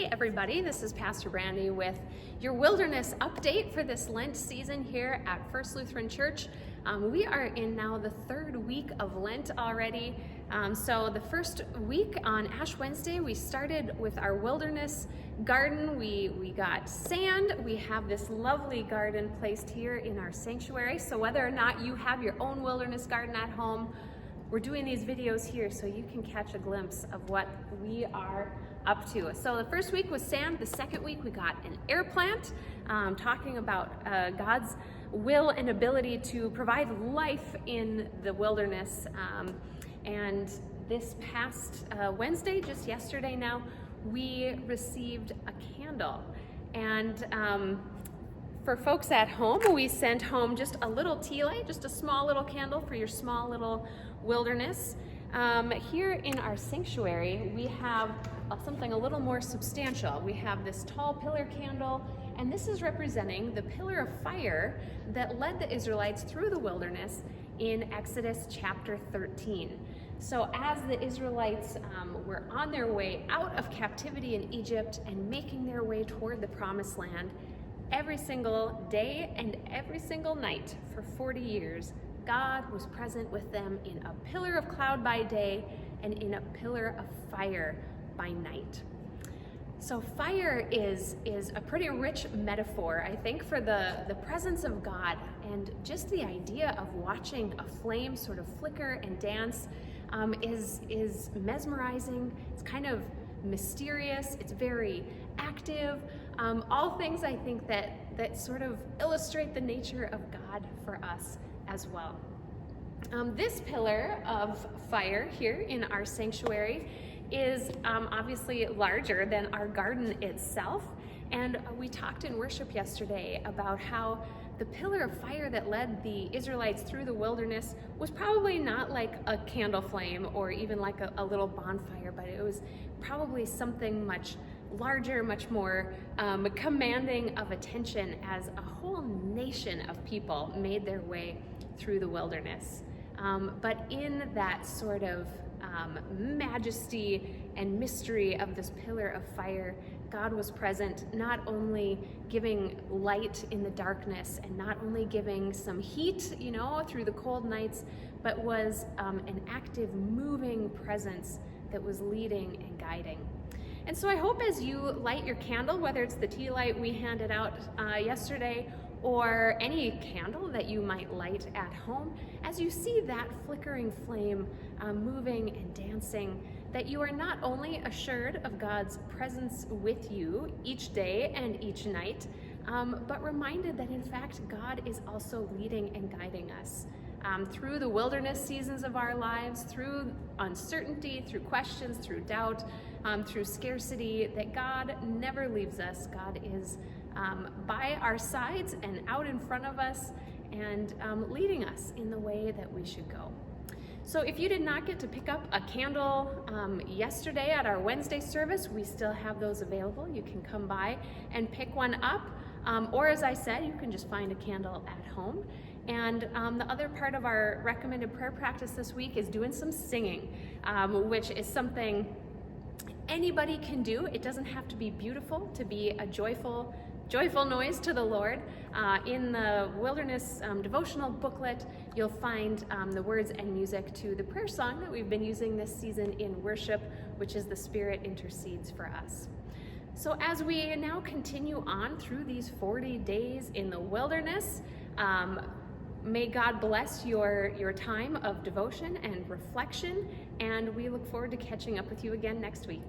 Hey everybody, this is Pastor Brandy with your wilderness update for this Lent season here at First Lutheran Church. We are in now the third week of Lent already. So the first week on Ash Wednesday, we started with our wilderness garden. We got sand. We have this lovely garden placed here in our sanctuary. So whether or not you have your own wilderness garden at home, we're doing these videos here so you can catch a glimpse of what we are up to. So the first week was sand. The second week we got an air plant, talking about God's will and ability to provide life in the wilderness. And this past Wednesday, just yesterday now, we received a candle. And for folks at home, we sent home just a little tea light, just a small little candle for your small little wilderness. Here in our sanctuary, we have something a little more substantial. We have this tall pillar candle, and this is representing the pillar of fire that led the Israelites through the wilderness in Exodus chapter 13. So as the Israelites were on their way out of captivity in Egypt and making their way toward the promised land, every single day and every single night for 40 years, God was present with them in a pillar of cloud by day and in a pillar of fire by night. So fire is a pretty rich metaphor, I think, for the presence of God, and just the idea of watching a flame sort of flicker and dance is mesmerizing. It's kind of mysterious. It's very active. All things I think that sort of illustrate the nature of God for us as well. This pillar of fire here in our sanctuary is obviously larger than our garden itself. And we talked in worship yesterday about how the pillar of fire that led the Israelites through the wilderness was probably not like a candle flame or even like a little bonfire, but it was probably something much larger, much more commanding of attention as a whole nation of people made their way through the wilderness. But in that sort of majesty and mystery of this pillar of fire, God was present, not only giving light in the darkness and not only giving some heat, through the cold nights, but was an active, moving presence that was leading and guiding. And so I hope as you light your candle, whether it's the tea light we handed out yesterday or any candle that you might light at home, as you see that flickering flame moving and dancing, that you are not only assured of God's presence with you each day and each night, but reminded that in fact God is also leading and guiding us through the wilderness seasons of our lives, through uncertainty, through questions, through doubt, through scarcity, that God never leaves us. God is by our sides and out in front of us and leading us in the way that we should go. So if you did not get to pick up a candle yesterday at our Wednesday service, we still have those available. You can come by and pick one up. Or as I said, you can just find a candle at home. And the other part of our recommended prayer practice this week is doing some singing, which is something anybody can do. It doesn't have to be beautiful to be a joyful noise to the Lord. In the Wilderness devotional booklet, you'll find the words and music to the prayer song that we've been using this season in worship, which is "The Spirit Intercedes for Us." So as we now continue on through these 40 days in the wilderness, may God bless your time of devotion and reflection, and we look forward to catching up with you again next week.